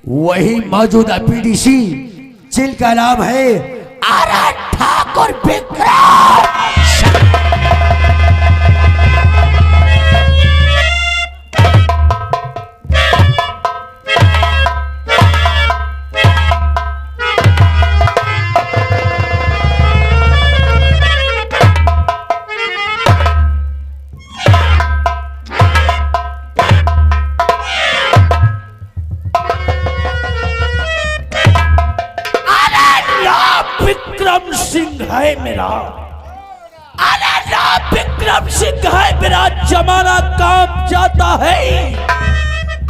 वही मौजूदा पीडीसी जिनका नाम है आरा ठाकुर विक्रम। विक्रम सिंह है मेरा, अरे नाम विक्रम सिंह है मेरा, जमाना काम जाता है,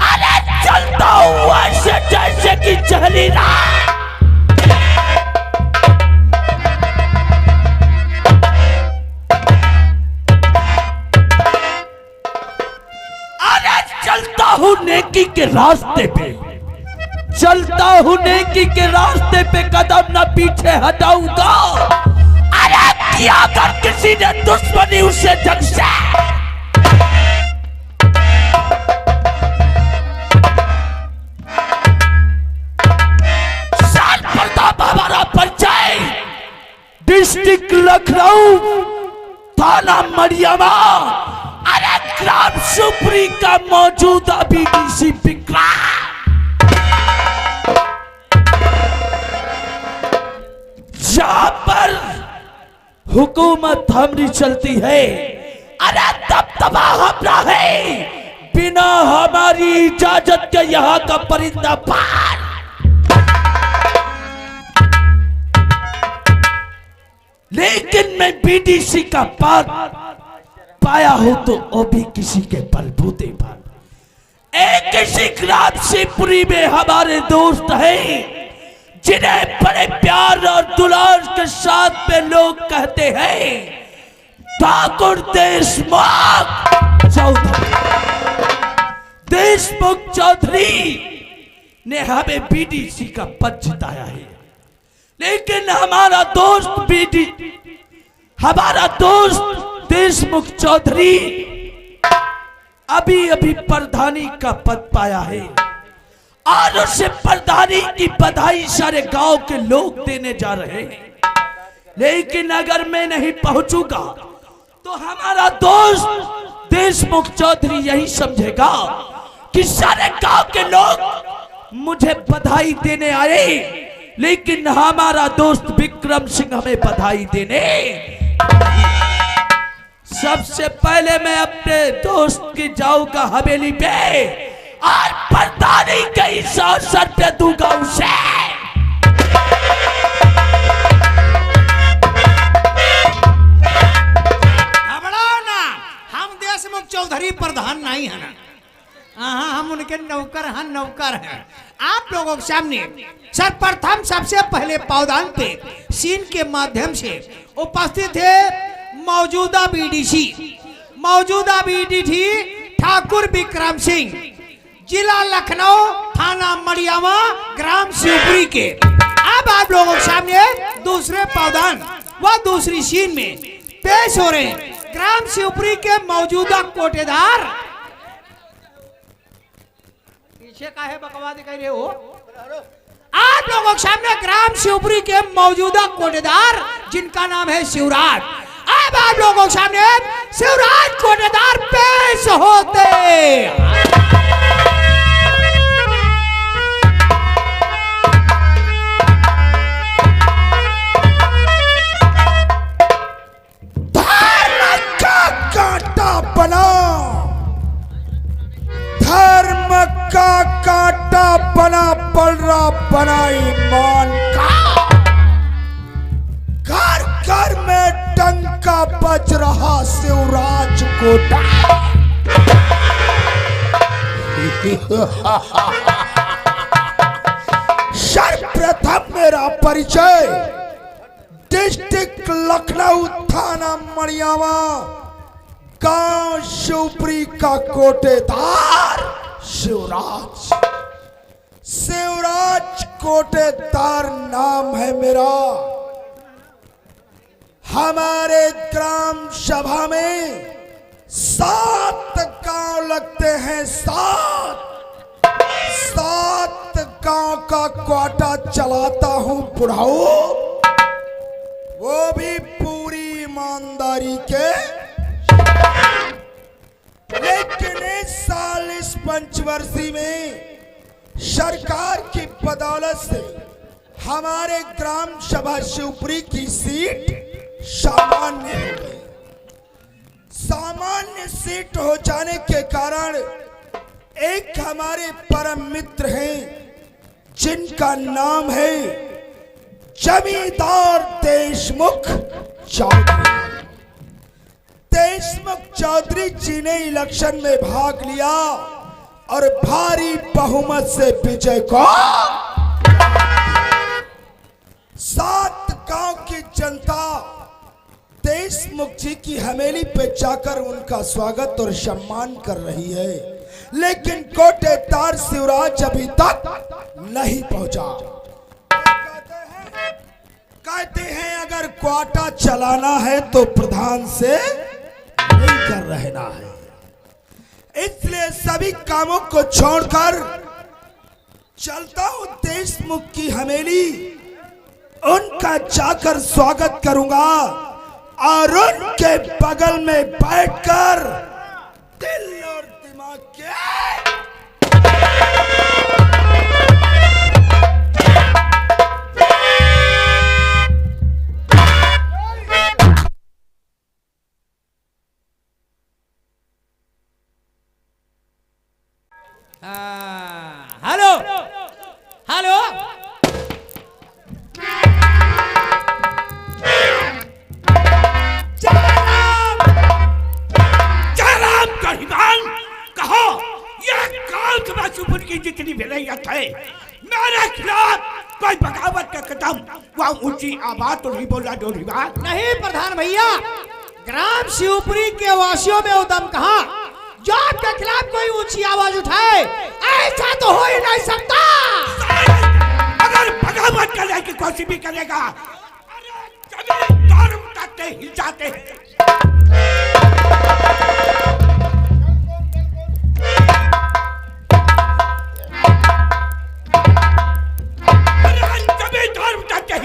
अरे चलता हुआ से जैसे कि चली रात। अरे चलता हूँ नेकी के रास्ते पे, चलता हूँ नेकी के रास्ते पे, कदम न पीछे हटाऊंगा। अरे किया अगर किसी ने दुश्मनी उसे जग से, साल प्रताप हमारा परिचय, डिस्ट्रिक्ट लखनऊ, थाना मरियमा, अरे ग्राम सुपरी का मौजूदा बीडीसी विक्रम। जहां पर हुकूमत हमारी चलती है, अरे दबदबा हमारा है, बिना हमारी इजाजत के यहाँ का परिंदा पार। लेकिन मैं बीडीसी का पद पाया हूं तो वो भी किसी के बलबूते पर। एक किसी ग्राम शिवपुरी में हमारे दोस्त हैं जिन्हें बड़े प्यार और दुलार के साथ में लोग कहते हैं ठाकुर देशमुख चौधरी। देशमुख चौधरी ने हमें बीडीसी का पद जिताया है, लेकिन हमारा दोस्त देशमुख चौधरी अभी अभी प्रधानी का पद पाया है और उसे प्रधानी की बधाई सारे गांव के लोग देने जा रहे हैं। लेकिन अगर मैं नहीं पहुंचूंगा तो हमारा दोस्त देशमुख चौधरी यही समझेगा कि सारे गांव के लोग मुझे बधाई देने आए, लेकिन हमारा दोस्त विक्रम सिंह हमें बधाई देने। सबसे पहले मैं अपने दोस्त की जाऊंगा हवेली पे और प्रधानी के इस अवसर पे दूंगा उसे। घबराओ ना, हम देशमुख चौधरी प्रधान नहीं है ना, हम उनके नौकर हैं, नौकर हैं। आप लोगों के सामने सर्वप्रथम सबसे पहले पावदान पे सीन के माध्यम से उपस्थित है मौजूदा बीडीसी ठाकुर विक्रम सिंह, जिला लखनऊ, थाना मरियमा, ग्राम शिवपुरी के। अब आप लोगों के सामने दूसरे पावदान व दूसरी सीन में पेश हो रहे हैं ग्राम शिवपुरी के मौजूदा कोटेदार। पीछे का है बकवाद कह रहे हो? आप लोगों के सामने ग्राम शिवपुरी के मौजूदा कोटेदार जिनका नाम है शिवराज। अब आप लोगों के सामने शिवराज कोटेदार पेश होते। धर्म का कांटा बना पड़ रहा, बना ईमान का। घर घर में डंका बज रहा शिवराज कोटा। सर्वप्रथम मेरा परिचय डिस्ट्रिक्ट लखनऊ, थाना मरियमा, गांव शिवपुरी का कोटेदार शिवराज कोटेदार नाम है मेरा। हमारे ग्राम सभा में 7 गांव लगते हैं, 7 गांव का क्वाटा चलाता हूं बुढ़ाऊ, वो भी पूरी ईमानदारी के। लेकिन इस साल इस पंचवर्षीय में सरकार की बदौलत से हमारे ग्राम सभा शिवपुरी की सीट सामान्य हो गई। सामान्य सीट हो जाने के कारण एक हमारे परम मित्र हैं जिनका नाम है जमींदार देशमुख चौधरी। देशमुख चौधरी जी ने इलेक्शन में भाग लिया और भारी बहुमत से विजय को 7 गांव की जनता देशमुख जी की हवेली पे जाकर उनका स्वागत और सम्मान कर रही है। लेकिन कोटेदार शिवराज अभी तक नहीं पहुंचा। कहते हैं अगर क्वाटा चलाना है तो प्रधान से नहीं कर रहना है, इसलिए सभी कामों को छोड़कर चलता हूं देशमुख की हवेली, उनका जाकर स्वागत करूंगा और उनके बगल में बैठकर दिल और दिमाग के हेलो हेलो कहो ये गांव सुपुर की जितनी विलायत है मेरे खिलाफ कोई बगावत का कदम वह ऊंची आवाज तो नहीं बोला जो बात नहीं प्रधान भैया, ग्राम शिवपुरी के वासियों में उदम कहा जो आपके खिलाफ कोई ऊंची आवाज उठाए, ऐसा तो हो ही नहीं सकता। अगर बगावत करने की कोशिश भी करेगा अरे उठाते हिल जाते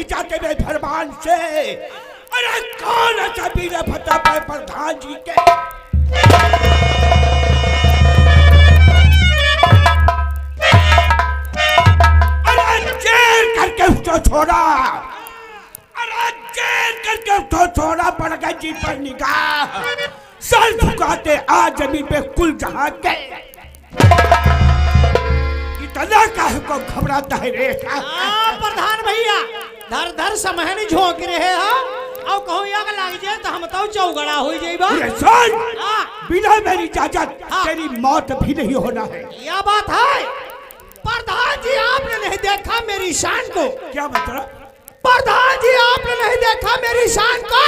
जाते में फरमान से। अरे कौन ऐसा वीर फतेह पाए प्रधान जी के अरे जेल करके उसको छोड़ा, अरे जेल करके उसको छोड़ा, पड़ गई जी पर निगाह, सर झुकाते आज जमीन पे कुल जहां के। इतना काहे को घबराता है रे प्रधान भैया, धर धर समय नहीं झोंक रहे हो और कहूं आग लग जाए तो हम तो चौगड़ा हो जाएगा। बिना मेरी इजाजत तेरी मौत भी नहीं होना है। यह बात है प्रधान जी, आपने नहीं देखा मेरी शान को। क्या मतलब? प्रधान जी आपने नहीं देखा मेरी शान को।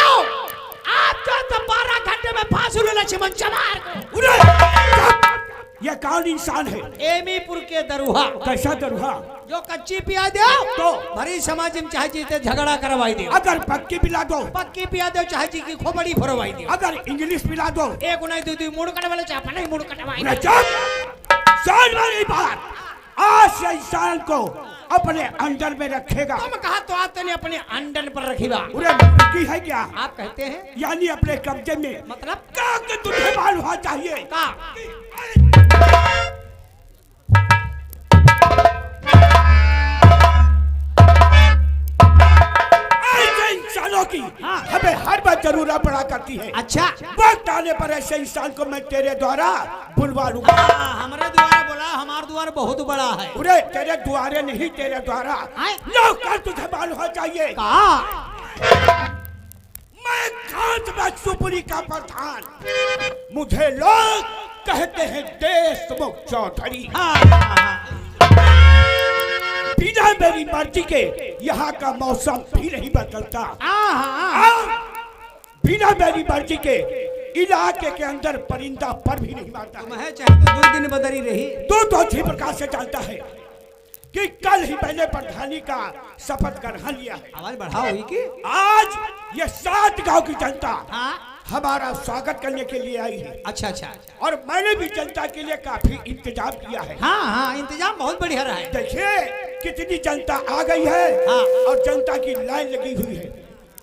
आप तो 12 घंटे में फांसी लक्ष्मण चमार को। ये कौन इंसान है? एमीपुर के दरुहा। कैसा दरुहा? जो कच्ची पिया दो तो भरी समाज में चाहे जीते झगड़ा करवाई दो। अगर पक्की पिला दो, पक्की पिया दो चाहे जी की खोपड़ी फरवाई दो। अगर इंग्लिश पिला दो, एक नहीं दो मुड़ कटवाले चाहे नहीं मुड़ कटवाई। समझ वाली बात, आज से इंसान को अपने अंडर में रखेगा। तुम कहा तो आपने अपने अंडर पर रखेगा। की है क्या आप कहते हैं? यानी अपने कब्जे में। मतलब क्या कि तुझे मालूम होना चाहिए का? इंसानों की हमें हर बार जरूरत पड़ा करती है। अच्छा, वक्त आने पर ऐसे इंसान को मैं तेरे द्वारा बुलवा लूंगा। हमारे द्वारा बोला, हमारा द्वार बहुत बड़ा है। पूरे तेरे द्वारे नहीं, तेरे द्वारा नौकर तुझे मालूम होना चाहिए। मैं गांव शिवपुरी का प्रधान, मुझे लोग कहते हैं देशमुख चौधरी। बिना मेरी मर्जी के यहाँ का मौसम भी नहीं बदलता। बिना मेरी मर्जी के इलाके के अंदर परिंदा पर भी नहीं मारता। मैं चाहे तो 2 दिन बदली रही। तो अच्छी प्रकार से जानता है कि कल ही मैंने प्रधानी का शपथ ग्रहण लिया है। आवाज बढ़ाओ हुई कि आज ये 7 गांव की जनता हमारा स्वागत करने के लिए आई है। अच्छा अच्छा। और मैंने भी जनता के लिए काफी इंतजाम किया है। हाँ, इंतजाम बहुत बढ़िया रहा है। देखिए कितनी जनता आ गई है हाँ। और जनता की लाइन लगी हुई है।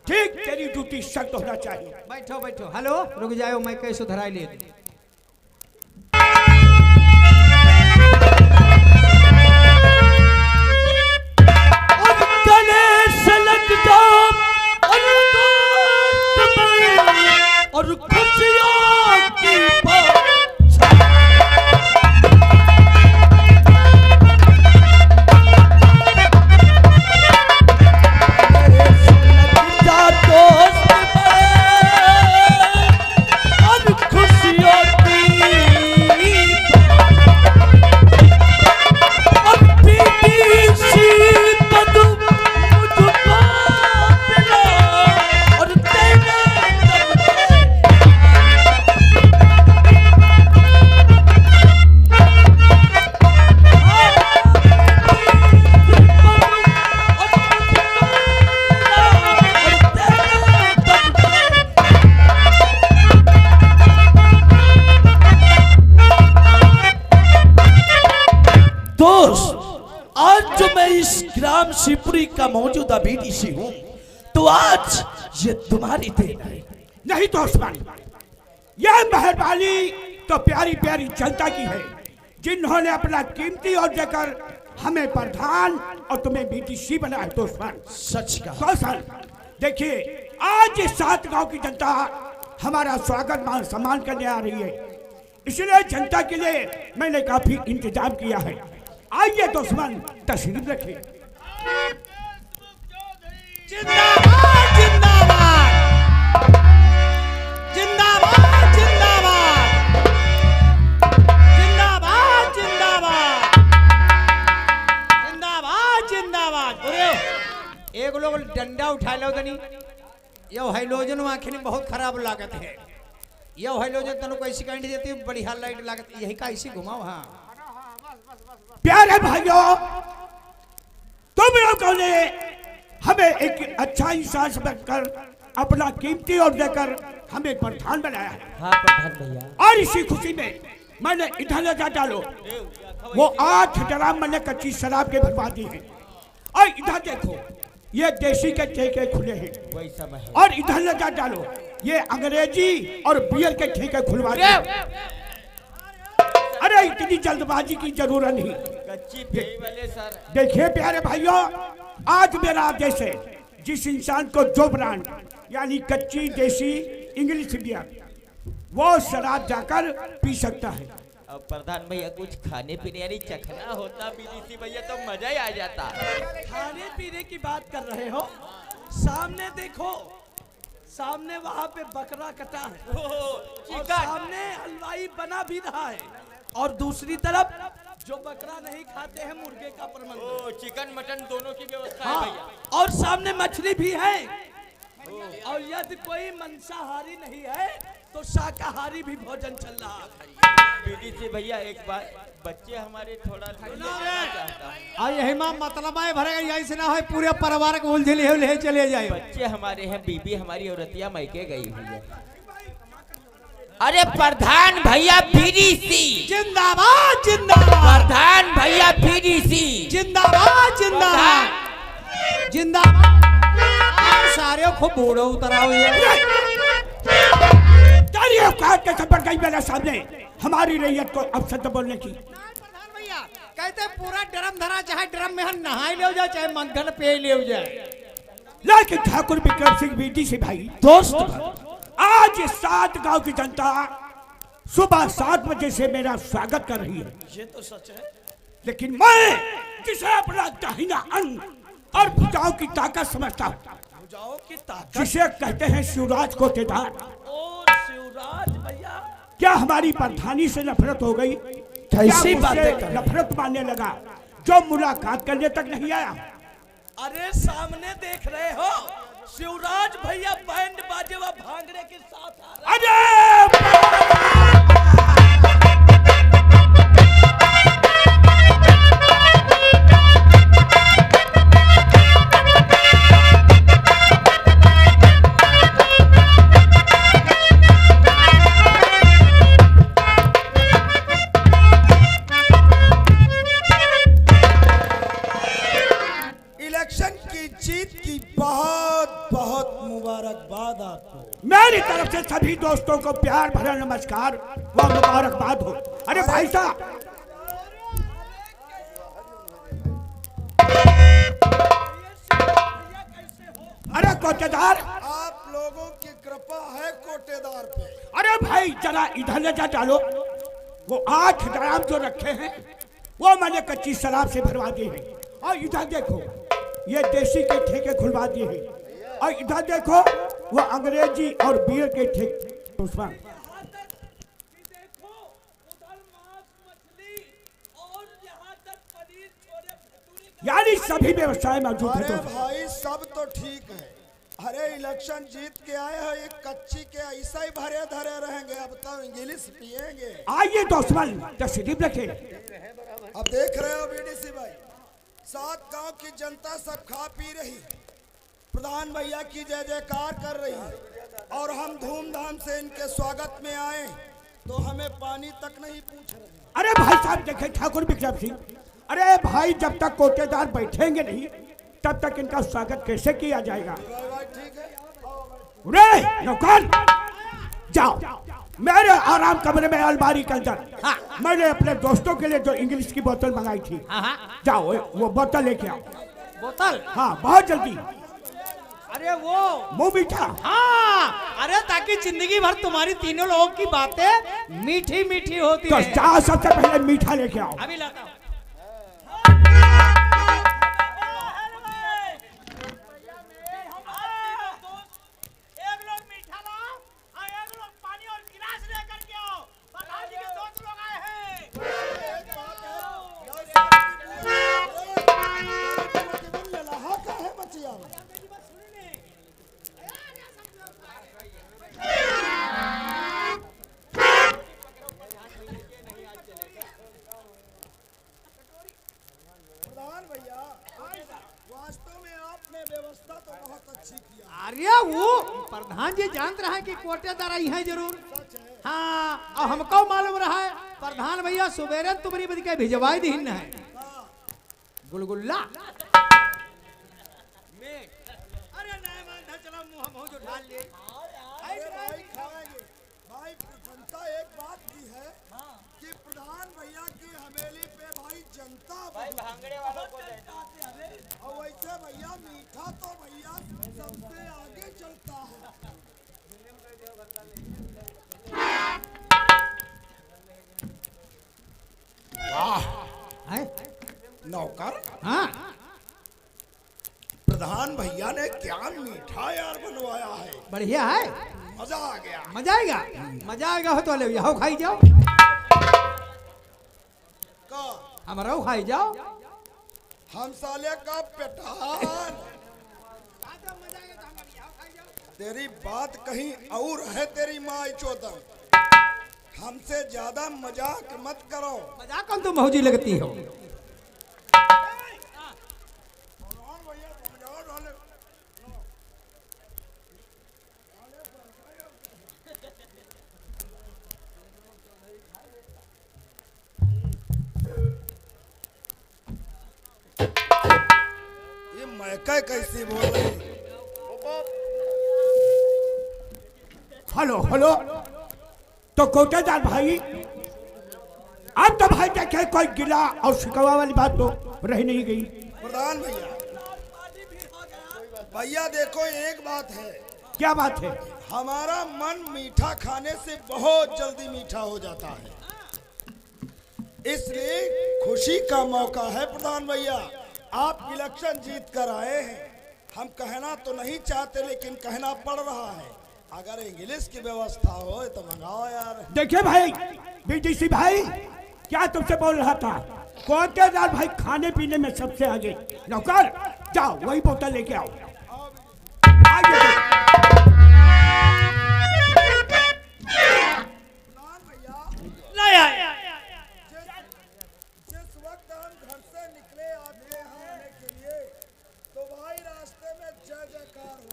ठीक तेरी ड्यूटी सख्त होना चाहिए। बैठो बैठो। हेलो, रुक जाओ, मैं कैसे धराई ले दूं। और गले से लग जाओ और दोस्त बन, और खुशियों की ग्राम शिवपुरी का मौजूदा बीडीसी हूँ, तो आज ये तुम्हारी देन है। नहीं तो उस्मान, यह मेहरबानी तो प्यारी प्यारी जनता की है, जिन्होंने अपना कीमती और देकर हमें प्रधान और तुम्हें बीडीसी बनाया। तो उस्मान, सच कहा। तो सर देखिए, आज इस 7 गांव की जनता हमारा स्वागत मान सम्मान करने आ रही है, इसलिए जनता के लिए मैंने काफी इंतजाम किया है। आइए दुश्मन, तशरीफ रखिए। जिंदाबाद जिंदाबाद जिंदाबाद जिंदाबाद जिंदाबाद जिंदाबाद जिंदाबाद जिंदाबाद। अरे एक लोग डंडा उठा लो तनी, यो हाइलोजन आँखें में बहुत खराब लागत है। यो हाइलोजन तनु कैसी कांड देती है, बढ़िया लाइट लागत, यही का ऐसी घुमाओ। हाँ प्यारे भाइयों, तुम लोगों ने हमें एक अच्छा इंसान समझकर अपना कीमती और देकर हमें प्रधान बनाया है। हाँ प्रधान भैया। और इसी खुशी में मैंने इधर ले जा डालो वो 8 ड्राम मैंने कच्ची शराब के भरवा दी है। और इधर देखो, ये देसी के ठेके खुले हैं। वही समय है। और इधर ले जा डालो, ये अंग्रेजी और बियर के ठेके खुलवा दिए। अरे इतनी जल्दबाजी की जरूरत नहीं। कच्ची पेई वाले सर। देखिए प्यारे भाइयों, आज मेरा आदेश है, जिस इंसान को जो ब्रांड यानी कच्ची देसी इंग्लिश बियर वो शराब जाकर पी सकता है। अब प्रधान भैया कुछ खाने पीने यानी चखना होता बीडीसी भैया तो मजा ही आ जाता। खाने पीने की बात कर रहे हो, सामने देखो, सामने वहाँ पे बकरा कटा है और सामने हलवाई बना भी रहा है, और दूसरी तरफ जो बकरा नहीं खाते हैं मुर्गे का प्रबंध, चिकन मटन दोनों की व्यवस्था है हाँ, भैया। और सामने मछली भी है। और यदि कोई मांसाहारी नहीं है तो शाकाहारी भी भोजन चल रहा है। बीडीसी भैया एक बार बच्चे हमारे थोड़ा चाहता है। यही माँ मतलब है भरेगा, यही से ना हो पूरे परिवार को उलझिल ले चले जाए। बच्चे हमारे हैं, बीबी हमारी औरतिया मायके गई हुई है। अरे प्रधान भैया बीडीसी जिंदाबाद जिंदाबाद प्रधान भैया बीडीसी जिंदाबाद जिंदाबाद जिंदाबाद। सारे खूब बूढ़ो उतरा हुई है। के खबर गई मेरे सामने हमारी रैयत को अवसर बोलने की। प्रधान भैया कहते पूरा ड्रम धरा, चाहे ड्रम में हम नहाई ले जाए चाहे मंथन पे ले जाए। लेकिन ठाकुर विक्रम सिंह बीडीसी भाई दोस्त, आज 7 गांव की जनता सुबह 7 बजे से मेरा स्वागत कर रही है। ये तो सच है। लेकिन मैं जिसे अपना दाहिना अंग और भुजाओं की ताकत समझता हूँ, भुजाओं की ताकत, जिसे कहते हैं शिवराज कोटेदार। ओ शिवराज भैया, क्या हमारी प्रधानी से नफरत हो गई? कैसी क्या बातें मुझसे कर रहे हैं? नफरत मानने लगा जो मुलाकात करने तक नहीं आया? अरे सामने देख रहे हो, शिवराज भैया बैंड बाजे व भांगड़े के साथ आ रहे हैं। अरे की बहुत बहुत मुबारकबाद आपको। मेरी तरफ से सभी दोस्तों को प्यार भरा नमस्कार व मुबारकबाद हो। अरे भाई साहब, अरे कोटेदार, आप लोगों की कृपा है कोटेदार पे। अरे भाई जरा इधर नजर डालो। वो 8 ड्राम जो रखे हैं वो मैंने कच्ची शराब से भरवा दिए हैं। और इधर देखो, ये देसी के ठेके खुलवा दिए हैं। और इधर देखो, वो अंग्रेजी और बियर के ठेके। उस्मान, यानी सभी व्यवस्थाएं मौजूद अरे है। भाई सब तो ठीक है। अरे इलेक्शन जीत के आए हो, एक कच्ची के ऐसा ही भरे धरे रहेंगे, अब तो इंग्लिश पिएंगे। आइए दोस्तमन, तशरीफ रखें। अब देख रहे हो बीडीसी भाई, 7 गांव की जनता सब खा पी रही, प्रधान भैया की जय जयकार कर रही है और हम धूमधाम से इनके स्वागत में आए तो हमें पानी तक नहीं पूछ रहे। अरे भाई साहब देखे ठाकुर विक्रम सिंह, अरे भाई जब तक कोटेदार बैठेंगे नहीं तब तक इनका स्वागत कैसे किया जाएगा। ठीक है, रे नौकर, जाओ मेरे आराम कमरे में अलमारी के अंदर। मैंने अपने दोस्तों के लिए जो इंग्लिश की बोतल मंगाई थी, जाओ वो बोतल लेके आओ। बोतल? हाँ बहुत जल्दी। अरे वो मुंह मीठा। हाँ, अरे ताकि जिंदगी भर तुम्हारी तीनों लोगों की बातें मीठी मीठी होती तो है। जाओ सबसे पहले मीठा लेके आओ। अभी लाता हूँ। अरे वो प्रधान जी जानते रहे कि कोटेदार आई हैं जरूर। हाँ, और हमको मालूम रहा है प्रधान भैया सुबेरे तुम्हारी बदी के भिजवाई दी है गुलगुल्ला। अरे नहीं मान चलो मुंह हम जो ढाल लिए। भाई खाएंगे। भाई जनता एक बात की है कि प्रधान भैया की हवेली पे भाई जनता भांगड़े वालों को और वैसे भैया मीठा तो भैया सबसे आगे चलता है। नौकर, हाँ, प्रधान भैया ने क्या मीठा यार बनवाया है, बढ़िया है, मजा आ गया। मजा आएगा, मजा आएगा हो तो ले जाओ खाई जाओ। का हमारा खाई जाओ। हम साले का पेटान, तेरी बात कहीं और है। तेरी माँ चौदह, हमसे ज्यादा मजाक मत करो। मजाक कौन तुम मौजी लगती हो। ये मैका कैसी बोल रही। हेलो हेलो, तो कोटेदार भाई अब तो भाई देखे कोई गिला और शिकवा वाली बात तो रह नहीं गई। प्रधान भैया, भैया देखो एक बात है। क्या बात है? हमारा मन मीठा खाने से बहुत जल्दी मीठा हो जाता है, इसलिए खुशी का मौका है। प्रधान भैया, आप इलेक्शन जीत कर आए हैं, हम कहना तो नहीं चाहते लेकिन कहना पड़ रहा है। अगर इंग्लिश की व्यवस्था हो तो मंगाओ यार। देखिए भाई बीडीसी भाई, क्या तुमसे बोल रहा था, कोटेदार भाई खाने पीने में सबसे आगे। नौकर जाओ वही बोतल लेके आओ। नहीं आए। जिस वक्त हम घर से निकले आते हैं आने के लिए, तो भाई रास्ते में जय जयकार हो।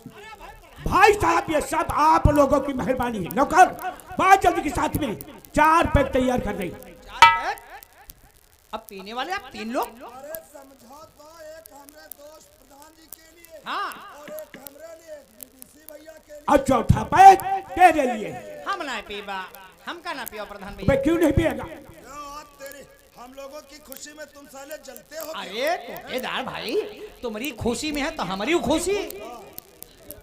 भाई साहब ये सब आप लोगों की मेहरबानी है। नौकर बहुत जल्दी के साथ में 4 पैक तैयार कर रही। अब पीने वाले आप 3 लोग। अरे समझौता एक हमारे दोस्त प्रधान जी के लिए। हाँ, और चौथा पैक तेरे लिए। हम ना पीबा, हम का ना पियो प्रधान बे भैया। क्यों नहीं पिएगा? हम लोगों की खुशी में तुम साले जलते हो। अरे कोटेदार भाई, तुम्हारी खुशी में है तो हमारी खुशी,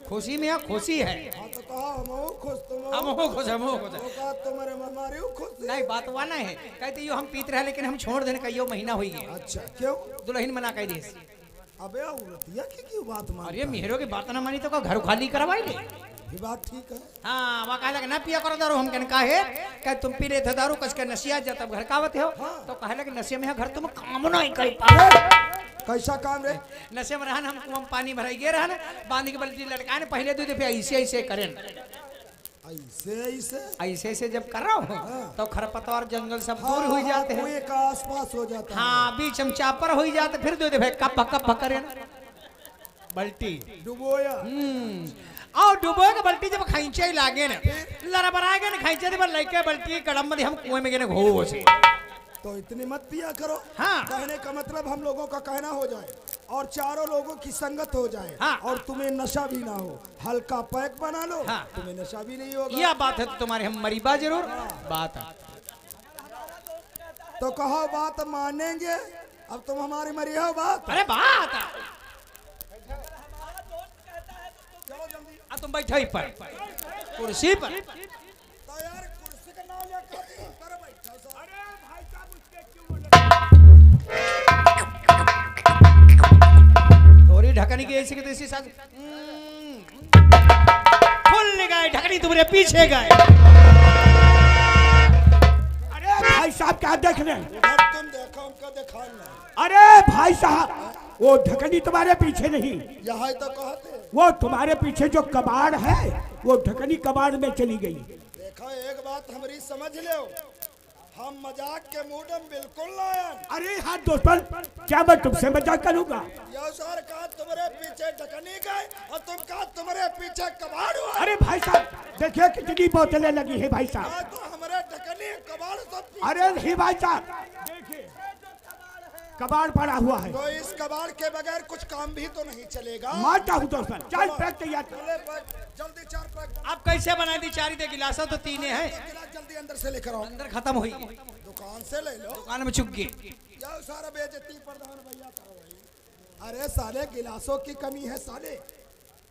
खुशी में है, खुशी है। हाँ तो कहा हम खुश, तुम हम हो खुश, हम हो खुश। तुम्हारे हमारे खुश। नहीं बात वाना है, कहते यो हम पीते रहे लेकिन हम छोड़ देने का यो महीना हुई गया। अच्छा क्यों? दुल्हन मना कह दी। अबे औरतिया की क्यों बात मान? अरे मेहरों की बात ना मानी तो का घर खाली करवाई ले। ये बात ठीक है। हाँ वह कहा ना पिया करो दारू, हम कहने का है कह तुम पी रहे थे दारू, कस के नशिया जाता घर कावत हो। तो कहे लगे नशे में है घर तुम काम नहीं कर पाए। कैसा काम रे? नशे में रहन हम कुआं पानी भराई गे रहन, बांध के बल्टी लटका ने पहले दूध फिर ऐसे ऐसे करें। ऐसे ऐसे ऐसे ऐसे जब कर रहा हूँ तो खरपतवार जंगल सब दूर हो जाते हैं। कुएं का आसपास हो जाता है। हाँ बीच हम चापर हो जाते, फिर दूध भाई कप कप करें बल्टी डुबोया। और डुबो के बल्टी जब खैंचे लागे ना लड़ा बना के ना खैंचे दे लइके बल्टी कड़म में हम कुएं में गिने घो से। तो इतनी मत पिया करो। हाँ। कहने का मतलब हम लोगों का कहना हो जाए और चारों लोगों की संगत हो जाए। हाँ। और तुम्हें नशा भी ना हो, हल्का पैक बना लो। हाँ। तुम्हें नशा भी नहीं होगा। यह बात है तो तुम्हारे हम मरीबा जरूर बात है। तो कहो बात मानेंगे। अब तुम हमारी मरी हो बात। अरे बात है। चलो जल्दी। अब तुम बैठो ही पर कुर्सी पर। तो यार कुर्सी का नाम लेकर करो बैठो सब। अरे भाई साहब उसके क्यों थोड़ी ढकनी की ऐसी की तैसी साथ खुल गए, ढकनी तुम्हारे पीछे गए। अरे भाई साहब क्या देख रहे हैं? अब तुम देखो उनको दिखाना। अरे भाई साहब वो ढकनी तुम्हारे पीछे नहीं, यहाँ तो कहते वो तुम्हारे पीछे जो कबाड़ है वो ढकनी कबाड़ में चली गई। देखो एक बात हमारी समझ लो, हम मजाक के मूड में बिल्कुल लायन। अरे हाँ दोस्तों, क्या मैं तुमसे मजाक करूंगा? यो सर कहा तुम्हारे पीछे ढकनी गए और तुम कहा तुम्हारे पीछे कबाड़ हुआ। अरे भाई साहब देखिए कितनी बोतलें लगी है भाई साहब। कहा तो हमारे ढकनी कबाड़ सब। अरे नहीं भाई साहब देखिए कबाड़ पड़ा हुआ है। तो इस कबाड़ के बगैर कुछ काम भी तो नहीं चलेगा। मारता हूँ दोस्तों, चल पैक तैयार कर। चले पैक, जल्दी 4 पैक। आप कैसे बनाई दी? चारी दे गिलासा तो तीन है, गिलास जल्दी अंदर से लेकर आओ। अंदर खत्म हुई, दुकान से ले लो। दुकान में चुप गई। यो सारा बेइज्जती प्रधान भैया करो भाई। अरे साले गिलासों की कमी है साले।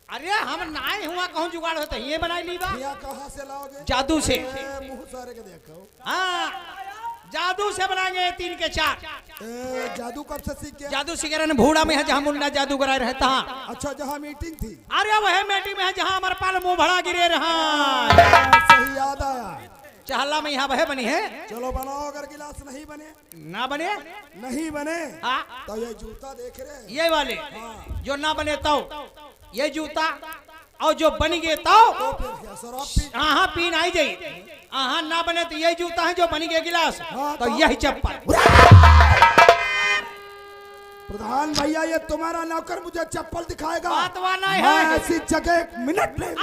अरे हम नाए हुआ कहूँ जुगाड़ होता ये बनाई ली बा यहाँ कहाँ से लाओगे? जादू से। मुंह सारे के देखो। हाँ जादू से बनाएंगे 3 के 4। जादू कब से सीख गया? जादू सीखे रहे भूड़ा में है जहाँ मुन्ना जादूगर रहता। अच्छा जहाँ मीटिंग थी। अरे वह मीटिंग में है जहाँ हमारे पाल मुंह भड़ा गिरे रहा। सही याद आया। चहला में यहाँ वह बनी है। चलो बनाओ, अगर गिलास नहीं बने ना बने नहीं बने हाँ तो ये जूता देख रहे हैं। ये वाले जो ना बने तो ये जूता, और जो बन गए तो फिर क्या शराब पी? हाँ पीन आई जाई। हाँ ना बने तो यही जूता है, जो बन गए गिलास तो यही चप्पल। प्रधान भैया ये तुम्हारा नौकर मुझे चप्पल दिखाएगा। बात वाला है। मैं ऐसी जगह 1 मिनट नहीं।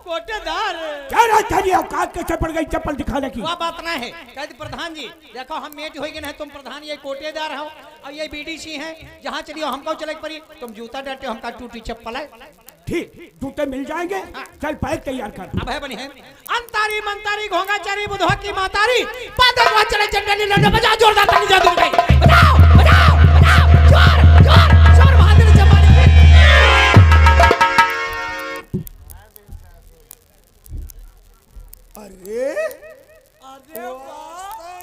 कोटेदार क्या राजधानी औकात कैसे पड़ गई चप्पल दिखाने की? वह बात ना है। कहते प्रधान जी देखो हम मेट हो गए, तुम प्रधान ये कोटेदार हो और ये बीडीसी हैं, जहाँ चलियो हमको चले पड़ी। तुम जूता डाटे हमका टूटी चप्पल है। ठीक जूते मिल जाएंगे, चल पैक तैयार कर। अब है बनी है अंतारी मंतारी घोंगा चारी बुधवा की मातारी पादक वहाँ चले चंडली लड़ने बजा जोरदार ताली जादू गई। बजाओ बजाओ बजाओ जोर जोर जोर बहादुर जमाने। अरे वास्तव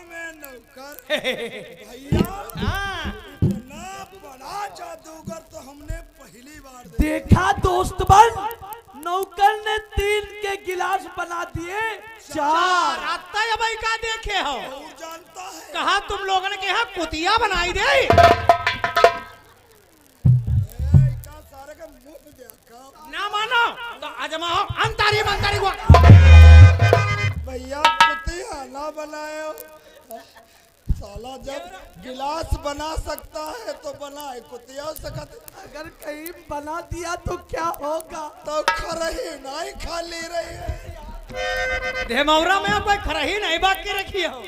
में नौकर भैया इतना बड़ा जादूगर तो हमने पहली बार देखा दोस्त बन, नौकर ने 3 के गिलास बना दिए 4। रास्ता या भाई का देखे हो? और जानता है कहा तुम लोगों ने यहाँ कुतिया बनाई दे। का सारे का मुंह देखा। ना मानो तो आजमाओ अंतारी मंतारी को। भैया कुतिया ना बनाए। साला जब गिलास बना सकता है तो बनाए, कुतिया सकत। अगर कहीं बना दिया तो क्या होगा? तो खरही नहीं खाली रही है। देमौरा में कोई खरही नहीं बाकी रखी हो।